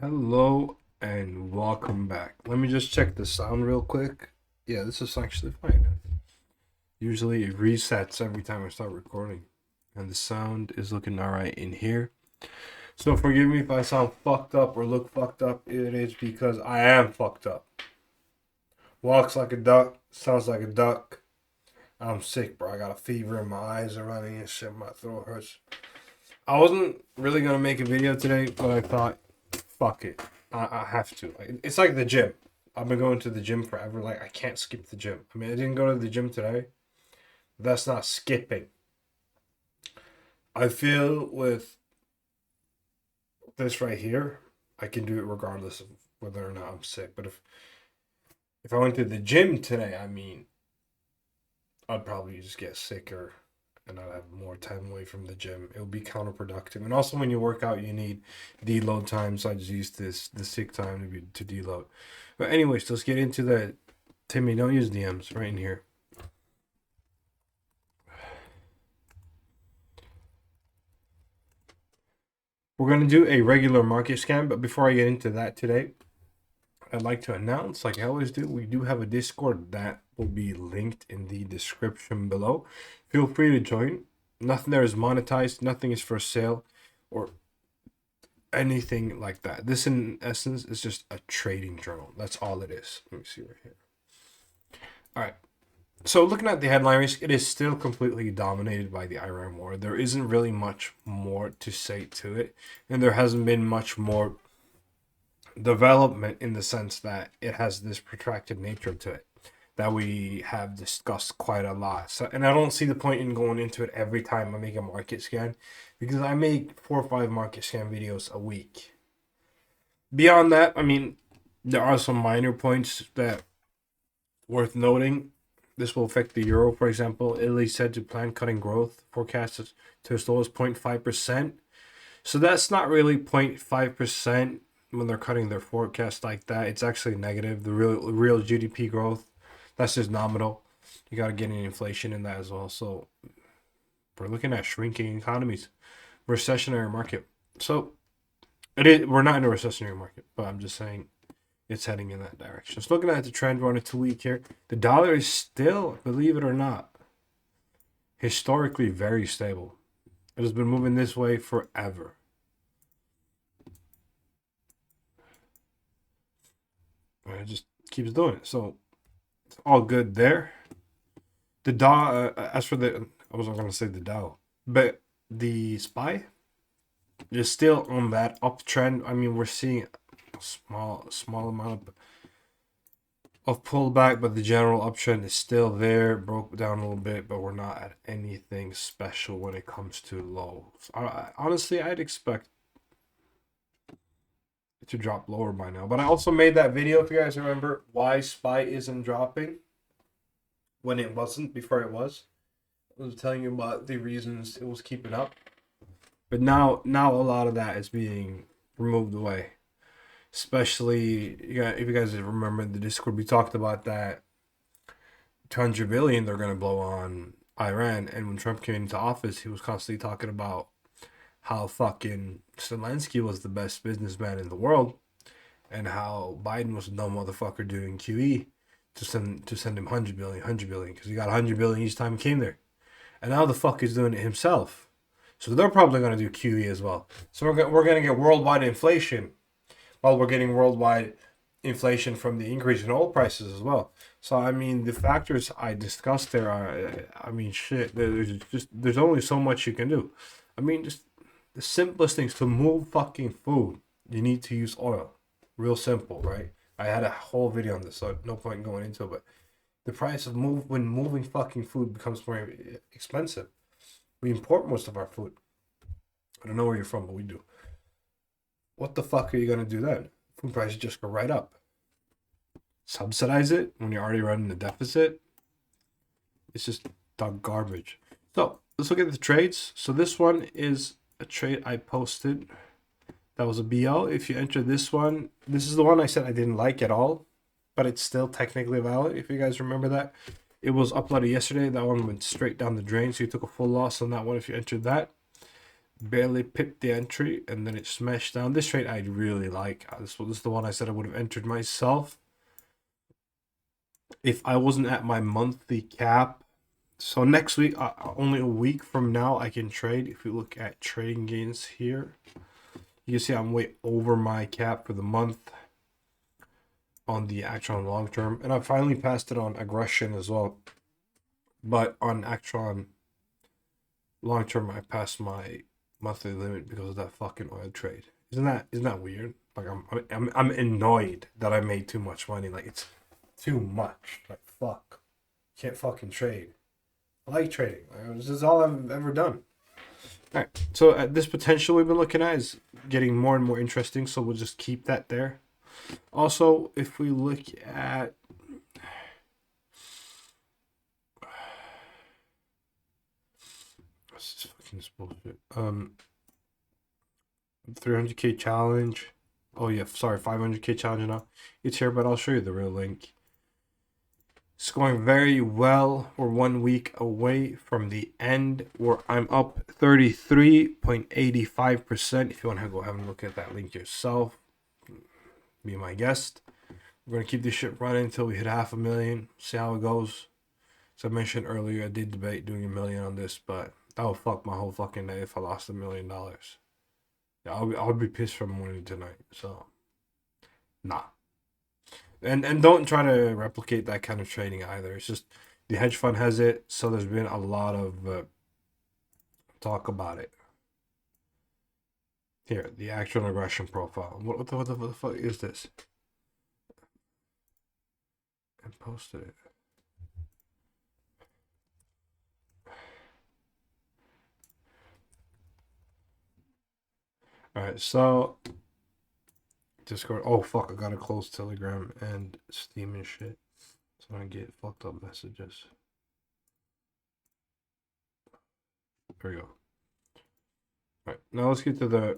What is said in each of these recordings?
Hello and welcome back. Let me just check the sound real quick. Yeah, this is actually fine. Usually it resets every time I start recording. And the sound is looking alright in here. So forgive me if I sound fucked up or look fucked up. It is because I am fucked up. Walks like a duck, sounds like a duck. I'm sick, bro. I got a fever and my eyes are running and shit. My throat hurts. I wasn't really gonna make a video today, but I thought, fuck it. I have to. It's like the gym. I've been going to the gym forever. Like, I can't skip the gym. I mean, I didn't go to the gym today. That's not skipping. I feel with this right here, I can do it regardless of whether or not I'm sick. But if I went to the gym today, I mean, I'd probably just get sicker and I'd have more time away from the gym. It would be counterproductive. And also, when you work out, you need deload time. So I just use the sick time to deload. But anyways, let's get into the Timmy. Don't use DMs right in here. We're gonna do a regular market scan, but before I get into that today, I'd like to announce, like I always do, we do have a Discord that will be linked in the description below. Feel free to join. Nothing there is monetized, nothing is for sale or anything like that. This, in essence, is just a trading journal. That's all it is. Let me see right here. All right. So looking at the headline risk, it is still completely dominated by the Iran war. There isn't really much more to say to it, and there hasn't been much more development in the sense that it has this protracted nature to it that we have discussed quite a lot. So, and I don't see the point in going into it every time I make a market scan because I make 4 or 5 market scan videos a week. Beyond that, I mean, there are some minor points that worth noting. This will affect the euro, for example. Italy said to plan cutting growth forecasts to as low as 0.5%. So that's not really 0.5% when they're cutting their forecast like that. It's actually negative. The real GDP growth, that's just nominal. You got to get an inflation in that as well. So we're looking at shrinking economies, recessionary market. So it is. We're not in a recessionary market, but I'm just saying it's heading in that direction. So looking at the trend, we're on a 2-week here. The dollar is still, believe it or not, historically very stable. It has been moving this way forever. And it just keeps doing it. So it's all good there. The Dow, as for the, I wasn't going to say the Dow, but the SPY is still on that uptrend. I mean, we're seeing a small amount of pullback, but the general uptrend is still there. Broke down a little bit, but we're not at anything special when it comes to lows. Honestly, I'd expect it to drop lower by now. But I also made that video, if you guys remember, why SPY isn't dropping when it wasn't before it was. I was telling you about the reasons it was keeping up. But now a lot of that is being removed away. Especially, if you guys remember the Discord, we talked about that 200 billion they're going to blow on Iran. And when Trump came into office, he was constantly talking about how fucking Zelensky was the best businessman in the world and how Biden was a dumb motherfucker doing QE to send him 100 billion because he got 100 billion each time he came there. And now the fuck is doing it himself. So they're probably going to do QE as well. So we're going to get worldwide inflation while we're getting worldwide inflation from the increase in oil prices as well. So I mean, the factors I discussed there are, I mean, shit. There's only so much you can do. I mean, just the simplest things to move fucking food. You need to use oil. Real simple, right? I had a whole video on this, so no point in going into it. But the price of when moving fucking food becomes more expensive. We import most of our food. I don't know where you're from, but we do. What the fuck are you gonna do then? Food prices just go right up. Subsidize it when you're already running a deficit. It's just dog garbage. So let's look at the trades. So this one is a trade I posted. That was a BL. If you enter this one, this is the one I said I didn't like at all, but it's still technically valid. If you guys remember that, it was uploaded yesterday. That one went straight down the drain, so you took a full loss on that one if you entered that. barely pipped the entry, and then it smashed down. This trade I really like. This is the one I said I would have entered myself if I wasn't at my monthly cap. So next week, only a week from now, I can trade. If we look at trading gains here, you can see I'm way over my cap for the month on the Actron long term, and I finally passed it on aggression as well. But on Actron long term, I passed my monthly limit because of that fucking oil trade. Isn't that weird? Like I'm annoyed that I made too much money. Like it's too much. Like fuck, can't fucking trade. I like trading. This is all I've ever done. All right. So this potential we've been looking at is getting more and more interesting. So we'll just keep that there. Also, if we look at what's this fucking bullshit? 300k challenge. Oh yeah, sorry, 500k challenge now. It's here, but I'll show you the real link. It's going very well. We're 1 week away from the end where I'm up 33.85%. If you want to go have a look at that link yourself, be my guest. We're going to keep this shit running until we hit 500,000. See how it goes. So I mentioned earlier, I did debate doing $1 million on this, but that would fuck my whole fucking day if I lost $1 million. Yeah, I'll be pissed from morning to night. So, nah. And don't try to replicate that kind of trading either. It's just the hedge fund has it, so there's been a lot of talk about it. Here, the actual aggression profile. What the fuck is this? I posted it. All right, so Discord. Oh fuck! I gotta close Telegram and Steam and shit, so I don't get fucked up messages. There we go. All right, now let's get to the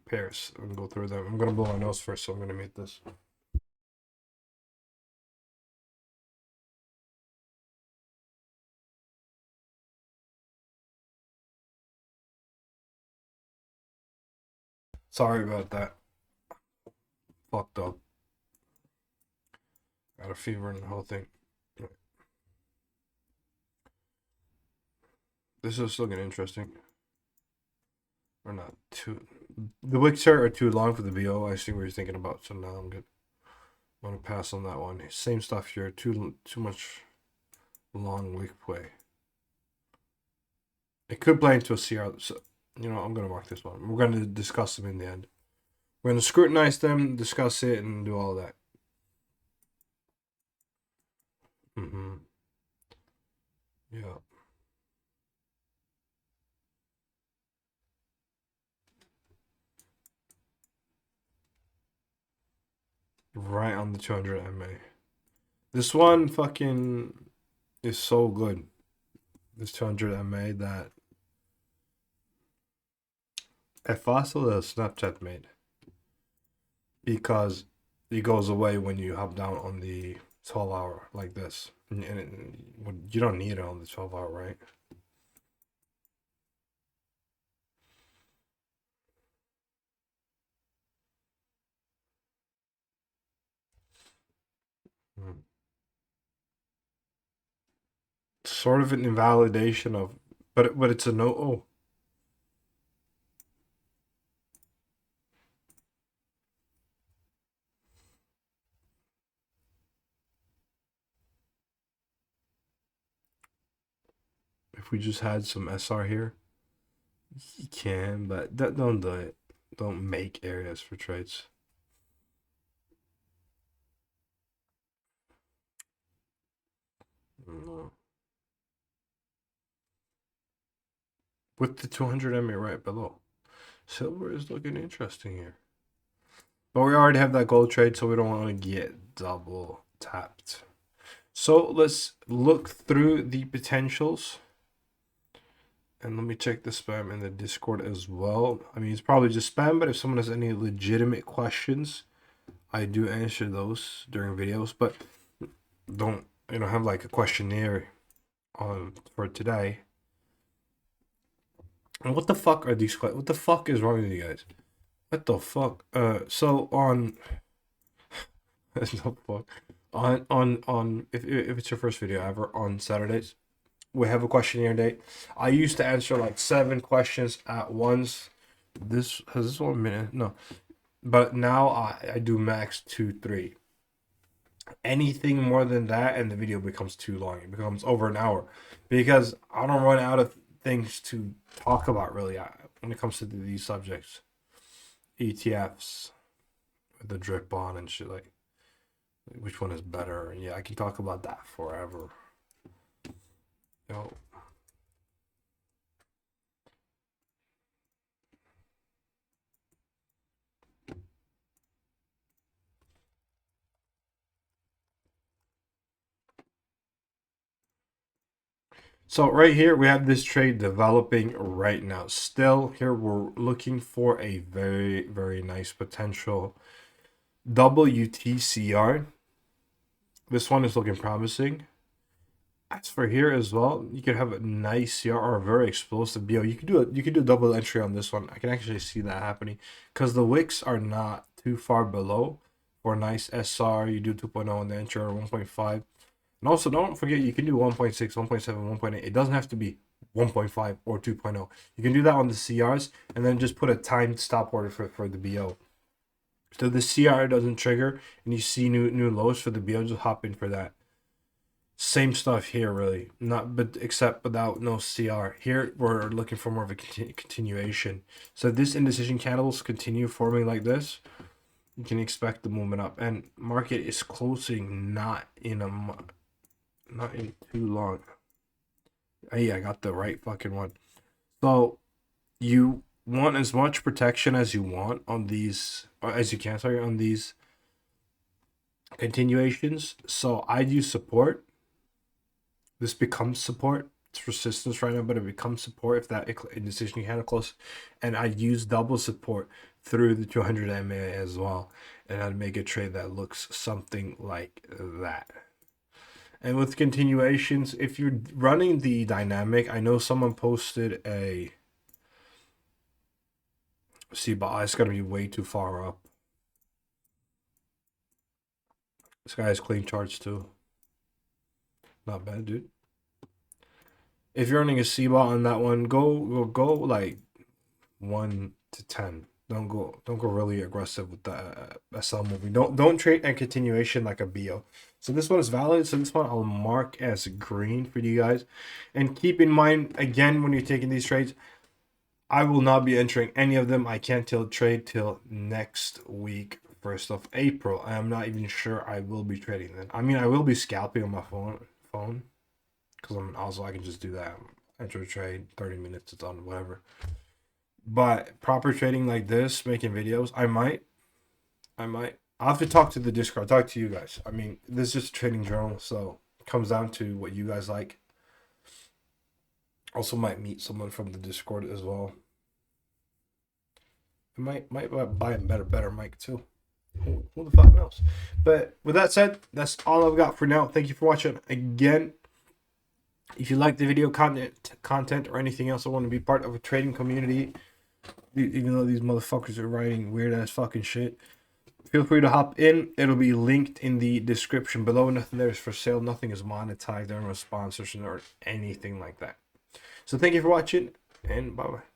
pairs and go through them. I'm gonna blow my nose first, so I'm gonna mute this. Sorry about that. Fucked up. Got a fever and the whole thing. This is looking interesting. Or not too. The wicks here are too long for the BO. I see what you're thinking about, so now I'm good. I'm gonna pass on that one. Same stuff here. Too much long wick play. It could play into a CR. So, I'm gonna mark this one. We're gonna discuss them in the end. We're gonna scrutinize them, discuss it, and do all that. Yeah. Right on the 200 MA. This one fucking is so good. This 200 MA that a fossil that Snapchat made. Because it goes away when you hop down on the 12-hour like this. And you don't need it on the 12-hour, right? Sort of an invalidation of, but it's a no. Oh, if we just had some SR here, you can, but don't do it. Don't make areas for trades. No. With the 200 MA right below. Silver is looking interesting here. But we already have that gold trade, so we don't want to get double tapped. So let's look through the potentials. And let me check the spam in the Discord as well. I mean, it's probably just spam, but if someone has any legitimate questions, I do answer those during videos. But don't, have like a questionnaire on for today. And what the fuck are these? What the fuck is wrong with you guys? What the fuck? So on. There's no fuck. On if it's your first video ever on Saturdays, we have a questionnaire day. I used to answer like 7 questions at once. This has this 1 minute? No, but now I do max 2, 3. Anything more than that, and the video becomes too long. It becomes over an hour because I don't run out of things to talk about really when it comes to these subjects. ETFs, the drip on and shit, like which one is better. Yeah, I can talk about that forever. Yo. So right here we have this trade developing right now. Still here we're looking for a very, very nice potential WTCR. This one is looking promising. As for here as well, you could have a nice CR or a very explosive BO. You could do a double entry on this one. I can actually see that happening because the wicks are not too far below for a nice SR. You do 2.0 on the entry or 1.5. And also don't forget you can do 1.6, 1.7, 1.8. It doesn't have to be 1.5 or 2.0. You can do that on the CRs and then just put a timed stop order for the BO. So the CR doesn't trigger and you see new lows for the BO, just hop in for that. Same stuff here, really. Not, but except without no CR. Here, we're looking for more of a continuation. So if this indecision candles continue forming like this, you can expect the movement up. And market is closing not in too long. Hey, I got the right fucking one. So you want as much protection as you want on these, or as you can, sorry, on these continuations. So I'd use support. This becomes support. It's resistance right now, but it becomes support if that indecision candle close. And I'd use double support through the 200 MA as well. And I'd make a trade that looks something like that. And with continuations, if you're running the dynamic, I know someone posted a... See, but it's going to be way too far up. This guy has clean charts too. Not bad, dude. If you're running a C-bot on that one, go like 1 to 10. Don't go really aggressive with the SL moving. Don't trade a continuation like a BO. So this one is valid. So this one I'll mark as green for you guys. And keep in mind, again, when you're taking these trades, I will not be entering any of them. I can't trade till next week, 1st of April. I am not even sure I will be trading then. I mean, I will be scalping on my phone. Because I can just do that. Enter a trade, 30 minutes, it's on, whatever. But proper trading like this, making videos, I might. I'll have to talk to the Discord, talk to you guys. I mean, this is just a trading journal, so it comes down to what you guys like. Also might meet someone from the Discord as well. I might buy a better mic too. Who the fuck knows? But with that said, that's all I've got for now. Thank you for watching again. If you like the video content or anything else, I want to be part of a trading community, even though these motherfuckers are writing weird ass fucking shit, feel free to hop in. It'll be linked in the description below. Nothing there is for sale. Nothing is monetized. There are no sponsors or anything like that. So thank you for watching, and bye bye.